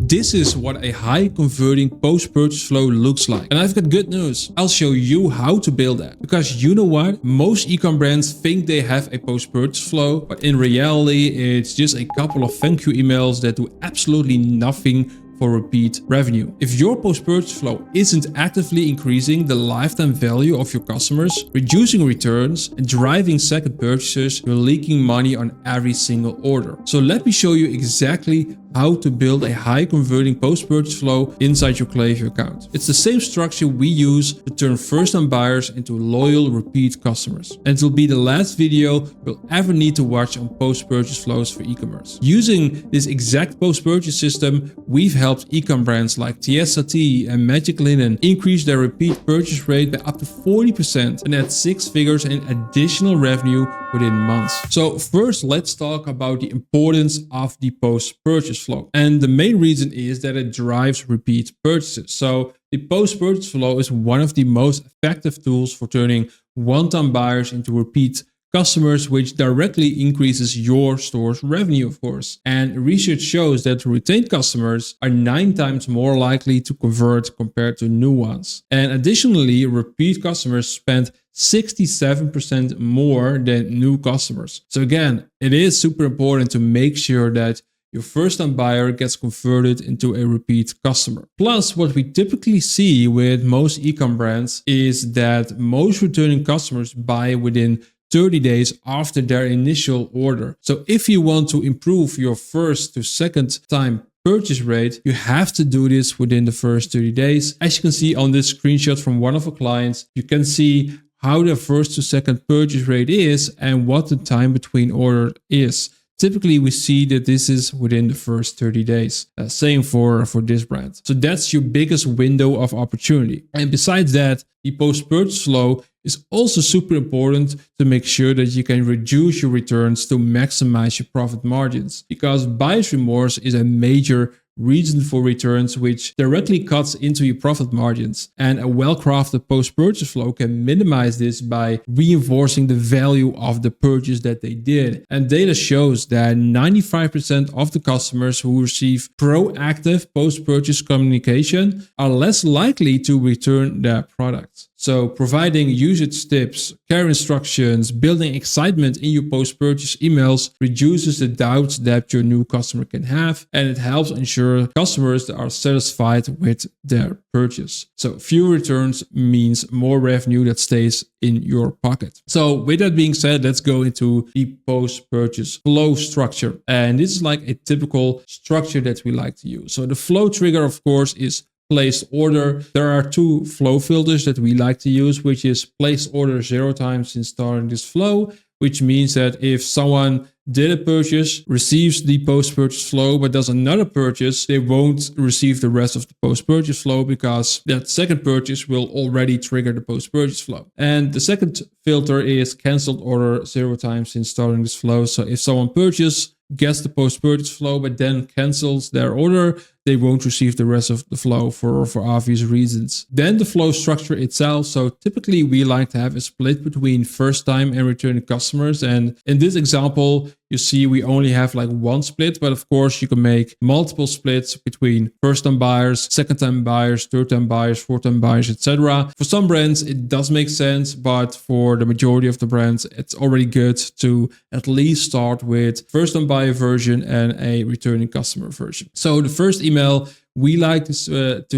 This is what a high converting post-purchase flow looks like. And I've got good news. I'll show you how to build that. Because you know what? Most e-com brands think they have a post-purchase flow, but in reality, it's just a couple of thank you emails that do absolutely nothing for repeat revenue. If your post-purchase flow isn't actively increasing the lifetime value of your customers, reducing returns, and driving second purchases, you're leaking money on every single order. So let me show you exactly how to build a high converting post-purchase flow inside your Klaviyo account. It's the same structure we use to turn first-time buyers into loyal repeat customers. And it will be the last video you'll ever need to watch on post-purchase flows for e-commerce. Using this exact post-purchase system, we've helped e-com brands like TSAT and Magic Linen increase their repeat purchase rate by up to 40% and add 6 figures in additional revenue within months. So first, let's talk about the importance of the post-purchase flow. And the main reason is that it drives repeat purchases. So the post-purchase flow is one of the most effective tools for turning one-time buyers into repeat customers, which directly increases your store's revenue, of course. And research shows that retained customers are 9 times more likely to convert compared to new ones. And additionally, repeat customers spend 67% more than new customers. So again, it is super important to make sure that your first-time buyer gets converted into a repeat customer. Plus, what we typically see with most e-com brands is that most returning customers buy within 30 days after their initial order. So if you want to improve your first to second time purchase rate, you have to do this within the first 30 days. As you can see on this screenshot from one of our clients, you can see how the first to second purchase rate is and what the time between order is. Typically, we see that this is within the first 30 days. Same for this brand. So that's your biggest window of opportunity. And besides that, the post-purchase flow is also super important to make sure that you can reduce your returns to maximize your profit margins. Because buyer's remorse is a major reason for returns, which directly cuts into your profit margins. And a well-crafted post-purchase flow can minimize this by reinforcing the value of the purchase that they did. And data shows that 95% of the customers who receive proactive post-purchase communication are less likely to return their products. So providing usage tips, care instructions, building excitement in your post-purchase emails reduces the doubts that your new customer can have, and it helps ensure customers that are satisfied with their purchase. So fewer returns means more revenue that stays in your pocket. So with that being said, let's go into the post-purchase flow structure. And this is like a typical structure that we like to use. So the flow trigger, of course, is placed order. There are 2 flow filters that we like to use, which is place order 0 times since starting this flow, which means that if someone did a purchase, receives the post-purchase flow, but does another purchase, they won't receive the rest of the post-purchase flow because that second purchase will already trigger the post-purchase flow. And the second filter is canceled order 0 times since starting this flow. So if someone purchases, gets the post-purchase flow, but then cancels their order, they won't receive the rest of the flow for obvious reasons. Then the flow structure itself. So typically we like to have a split between first time and returning customers. And in this example, you see we only have like 1 split, but of course you can make multiple splits between first time buyers, second time buyers, third time buyers, fourth time buyers, etc. For some brands, it does make sense, but for the majority of the brands, it's already good to at least start with first time buyer version and a returning customer version. So the first email, we like to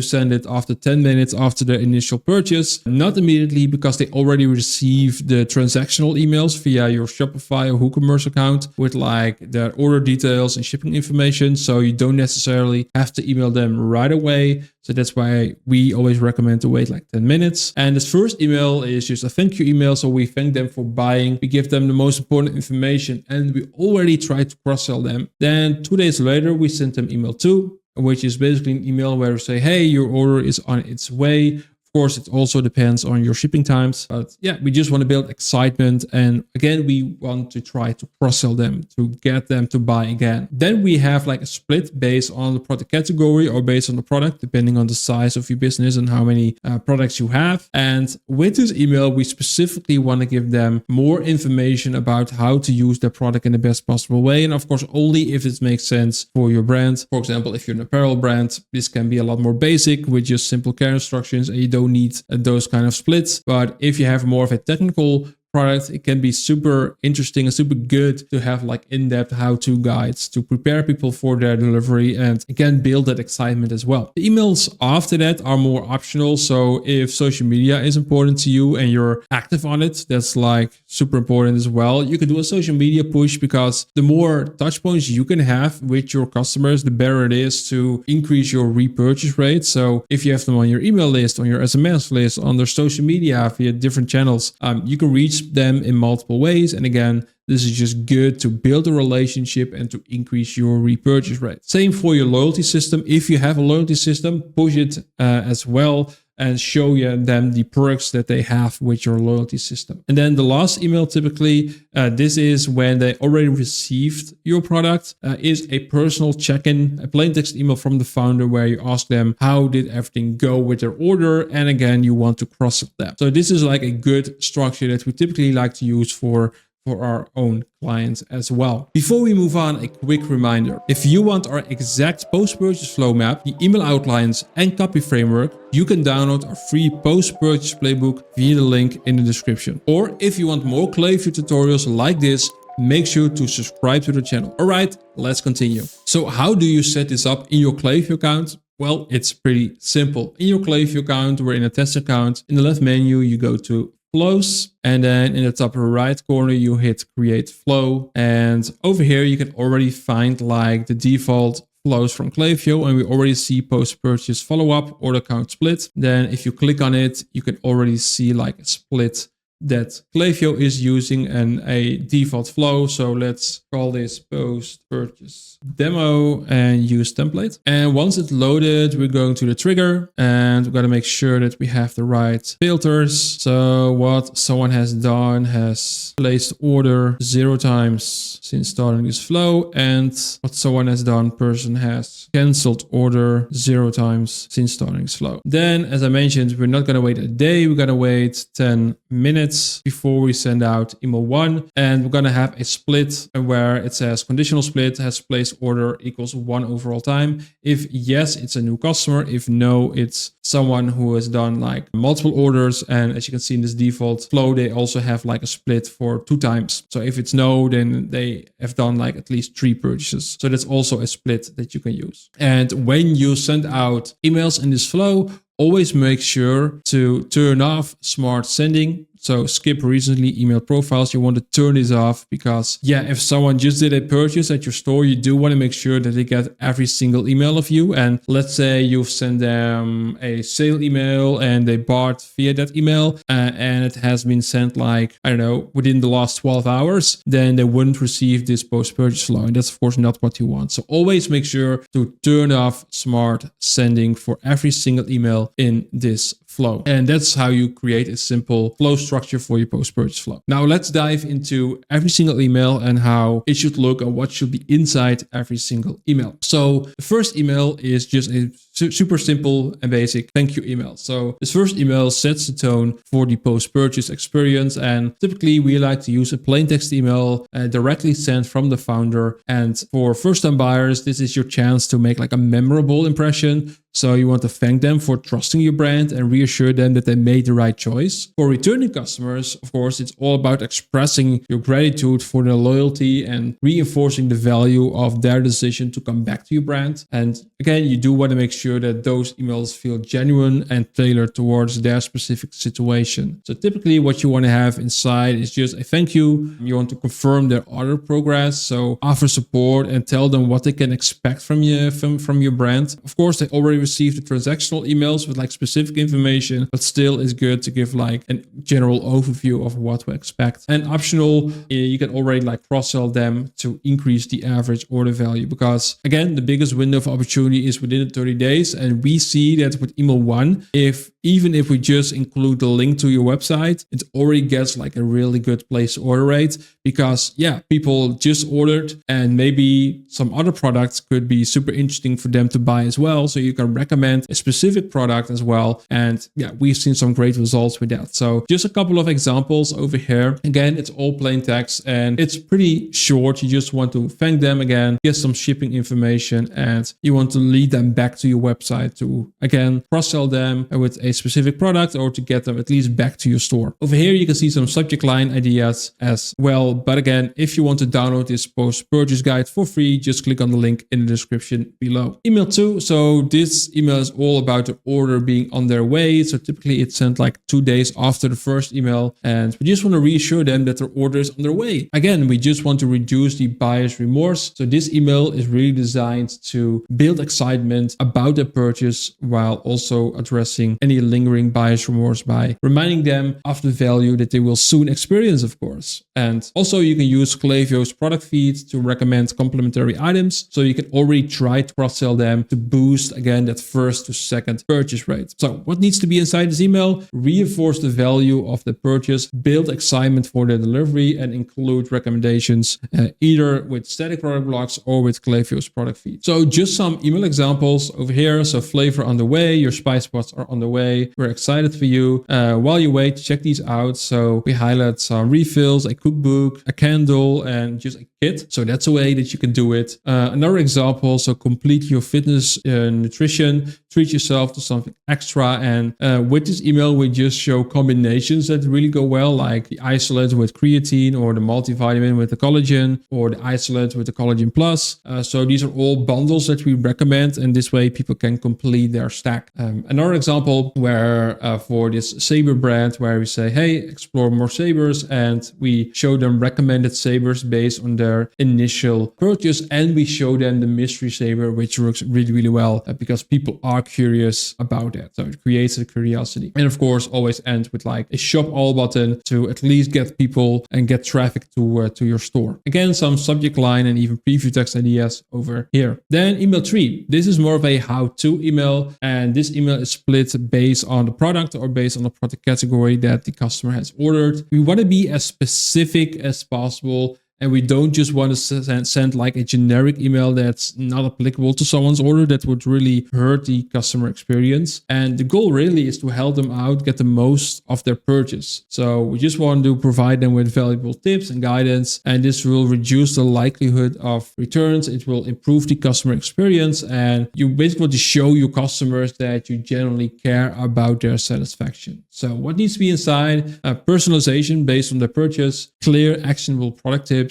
send it after 10 minutes after the initial purchase, not immediately because they already receive the transactional emails via your Shopify or WooCommerce account with like their order details and shipping information. So you don't necessarily have to email them right away. So that's why we always recommend to wait like 10 minutes. And this first email is just a thank you email. So we thank them for buying. We give them the most important information and we already try to cross-sell them. Then 2 days later, we send them email 2, which is basically an email where we say, hey, your order is on its way. Of course, it also depends on your shipping times. But yeah, we just want to build excitement. And again, we want to try to cross-sell them to get them to buy again. Then we have like a split based on the product category or based on the product, depending on the size of your business and how many products you have. And with this email, we specifically want to give them more information about how to use their product in the best possible way. And of course, only if it makes sense for your brand. For example, if you're an apparel brand, this can be a lot more basic with just simple care instructions and you don't need those kind of splits. But if you have more of a technical product, it can be super interesting and super good to have like in-depth how-to guides to prepare people for their delivery, and it can build that excitement as well. The emails after that are more optional. So if social media is important to you and you're active on it, that's like super important as well. You can do a social media push, because the more touch points you can have with your customers, the better it is to increase your repurchase rate. So if you have them on your email list, on your SMS list, on their social media via different channels, you can reach them in multiple ways. And again, this is just good to build a relationship and to increase your repurchase rate. Same for your loyalty system. If you have a loyalty system, push it as well and show them the perks that they have with your loyalty system. And then the last email, typically, this is when they already received your product, is a personal check-in, a plain text email from the founder where you ask them how did everything go with their order. And again, you want to cross-sell them. So this is like a good structure that we typically like to use for our own clients as well. Before we move on, a quick reminder. If you want our exact post-purchase flow map, the email outlines and copy framework, you can download our free post-purchase playbook via the link in the description. Or if you want more Klaviyo tutorials like this, make sure to subscribe to the channel. All right, let's continue. So how do you set this up in your Klaviyo account? Well, it's pretty simple. In your Klaviyo account, we're in a test account. In the left menu, you go to flows, and then in the top right corner you hit create flow, and over here you can already find like the default flows from Klaviyo, and we already see post-purchase follow-up, order count split. Then if you click on it, you can already see like a split that Klaviyo is using and a default flow. So let's call this post-purchase demo and use template. And once it's loaded, we're going to the trigger and we've got to make sure that we have the right filters. So what someone has done has placed order 0 times since starting this flow, and what someone has done, person has canceled order 0 times since starting this flow. Then, as I mentioned, we're not going to wait a day, we're going to wait 10 minutes before we send out email 1, and we're going to have a split where it says conditional split has placed order equals 1 overall time. If yes, it's a new customer. If no, it's someone who has done like multiple orders, and as you can see in this default flow, they also have like a split for 2 times. So if it's no, then they have done like at least 3 purchases. So that's also a split that you can use. And when you send out emails in this flow, always make sure to turn off smart sending. So skip recently emailed profiles. You want to turn this off because, yeah, if someone just did a purchase at your store, you do want to make sure that they get every single email of you. And let's say you've sent them a sale email and they bought via that email and it has been sent like, I don't know, within the last 12 hours, then they wouldn't receive this post-purchase flow. And that's of course not what you want. So always make sure to turn off smart sending for every single email in this flow. And that's how you create a simple flow structure for your post-purchase flow. Now let's dive into every single email and how it should look and what should be inside every single email. So the first email is just a super simple and basic thank you email. So this first email sets the tone for the post-purchase experience. And typically we like to use a plain text email directly sent from the founder. And for first-time buyers, this is your chance to make like a memorable impression. So you want to thank them for trusting your brand and reassure them that they made the right choice. For returning customers, of course, it's all about expressing your gratitude for their loyalty and reinforcing the value of their decision to come back to your brand. And again, you do want to make sure that those emails feel genuine and tailored towards their specific situation. So typically what you want to have inside is just a thank you. You want to confirm their order progress. So offer support and tell them what they can expect from you, from your brand. Of course, they already received the transactional emails with like specific information, but still it's good to give like a general overview of what to expect. And optional, you can already like cross-sell them to increase the average order value, because again, the biggest window of opportunity is within the 30 days. And we see that with email 1, if even if we just include the link to your website, it already gets like a really good place to order rate, because yeah, people just ordered and maybe some other products could be super interesting for them to buy as well. So you can recommend a specific product as well. And yeah, we've seen some great results with that. So just a couple of examples over here. Again, it's all plain text and it's pretty short. You just want to thank them again, get some shipping information, and you want to lead them back to your website to again cross-sell them with a specific product or to get them at least back to your store. Over here you can see some subject line ideas as well. But again, if you want to download this post-purchase guide for free, just click on the link in the description below. Email 2. So this email is all about the order being on their way. So typically it's sent like 2 days after the first email, and we just want to reassure them that their order is on their way. Again, we just want to reduce the buyer's remorse. So this email is really designed to build excitement about the purchase while also addressing any lingering buyer's remorse by reminding them of the value that they will soon experience, of course. And also you can use Klaviyo's product feed to recommend complementary items. So you can already try to cross-sell them to boost again that first to second purchase rate. So what needs to be inside this email? Reinforce the value of the purchase, build excitement for the delivery, and include recommendations either with static product blocks or with Klaviyo's product feed. So just some email examples over here. So flavor on the way, your spice pots are on the way. We're excited for you. While you wait, check these out. So we highlight some refills, a cookbook, a candle, and just a kit. So that's a way that you can do it. Another example, so complete your fitness nutrition, treat yourself to something extra. And with this email, we just show combinations that really go well, like the isolate with creatine or the multivitamin with the collagen or the isolate with the collagen plus. So these are all bundles that we recommend, and this way people can complete their stack. Another example where for this saber brand, where we say, hey, explore more sabers, and we show them recommended sabers based on their initial purchase, and we show them the mystery saber, which works really, really well because people are curious about that. So it creates a curiosity. And of course, always end with like a shop all button to at least get people and get traffic to your store. Again, some subject line and even preview text ideas over here. Then email 3. This is more of a how-to email, and this email is split based on the product or based on the product category that the customer has ordered. We want to be as specific as possible, and we don't just want to send like a generic email that's not applicable to someone's order. That would really hurt the customer experience. And the goal really is to help them out, get the most of their purchase. So we just want to provide them with valuable tips and guidance. And this will reduce the likelihood of returns. It will improve the customer experience. And you basically want to show your customers that you genuinely care about their satisfaction. So what needs to be inside? Personalization based on their purchase, clear, actionable product tips,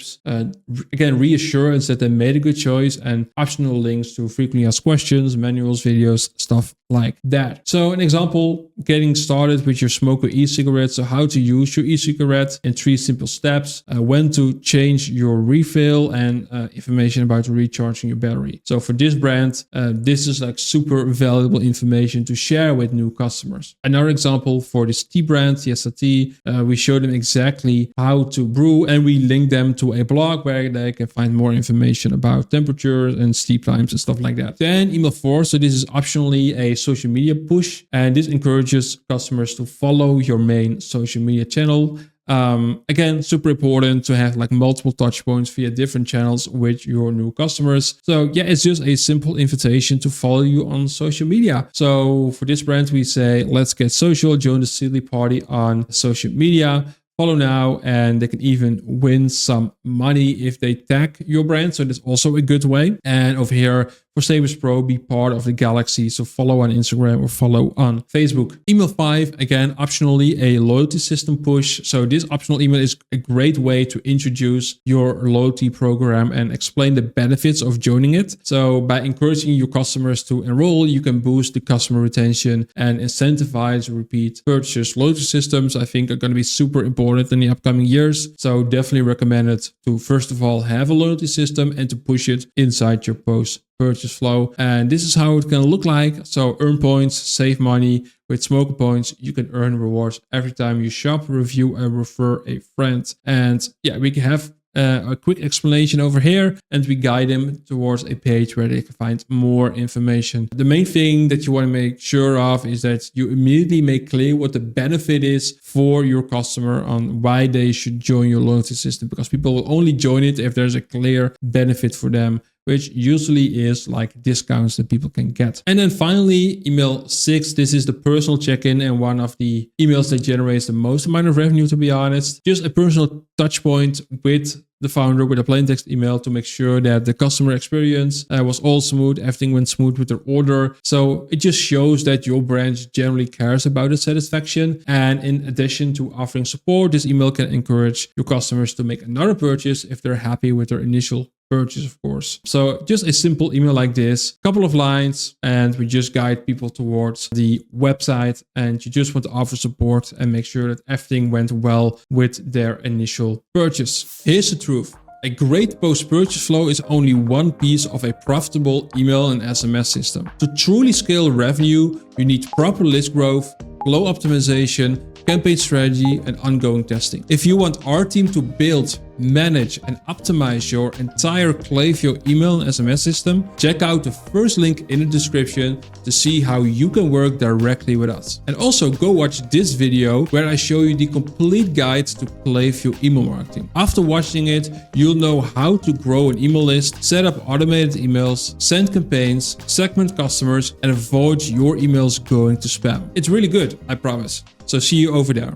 again, reassurance that they made a good choice, and optional links to frequently asked questions, manuals, videos, stuff like that. So an example, getting started with your smoker e-cigarette. So how to use your e-cigarette in 3 simple steps, when to change your refill, and information about recharging your battery. So for this brand, this is like super valuable information to share with new customers. Another example for this tea brand, Siesta Tea, we show them exactly how to brew, and we link them to a blog where they can find more information about temperatures and steep times and stuff like that. Then email 4. So this is optionally a social media push, and this encourages customers to follow your main social media channel. Again, super important to have like multiple touch points via different channels with your new customers. So yeah, it's just a simple invitation to follow you on social media. So for this brand, we say, let's get social, join the silly party on social media. Follow now, and they can even win some money if they tag your brand. So that's also a good way. And over here for Sabers Pro, be part of the galaxy. So follow on Instagram or follow on Facebook. Email 5, again, optionally a loyalty system push. So this optional email is a great way to introduce your loyalty program and explain the benefits of joining it. So by encouraging your customers to enroll, you can boost the customer retention and incentivize repeat purchases. Loyalty systems, I think, are going to be super important in the upcoming years. So definitely recommend it to, first of all, have a loyalty system and to push it inside your post-purchase flow. And this is how it can look like. So earn points, save money. With Smoker Points, you can earn rewards every time you shop, review, and refer a friend. And yeah, we can have a quick explanation over here, and we guide them towards a page where they can find more information. The main thing that you want to make sure of is that you immediately make clear what the benefit is for your customer on why they should join your loyalty system, because people will only join it if there's a clear benefit for them, which usually is like discounts that people can get. And then finally, email 6. This is the personal check-in and one of the emails that generates the most amount of revenue, to be honest. Just a personal touch point with the founder with a plain text email to make sure that the customer experience was all smooth, everything went smooth with their order. So it just shows that your brand generally cares about the satisfaction. And in addition to offering support, this email can encourage your customers to make another purchase if they're happy with their initial purchase, of course. So just a simple email like this, couple of lines, and we just guide people towards the website, and you just want to offer support and make sure that everything went well with their initial purchase. Here's the truth. A great post-purchase flow is only one piece of a profitable email and SMS system. To truly scale revenue, you need proper list growth, flow optimization, campaign strategy, and ongoing testing. If you want our team to build, manage, and optimize your entire Klaviyo email and SMS system, check out the first link in the description to see how you can work directly with us. And also go watch this video where I show you the complete guide to Klaviyo email marketing. After watching it, you'll know how to grow an email list, set up automated emails, send campaigns, segment customers, and avoid your emails going to spam. It's really good, I promise. So see you over there.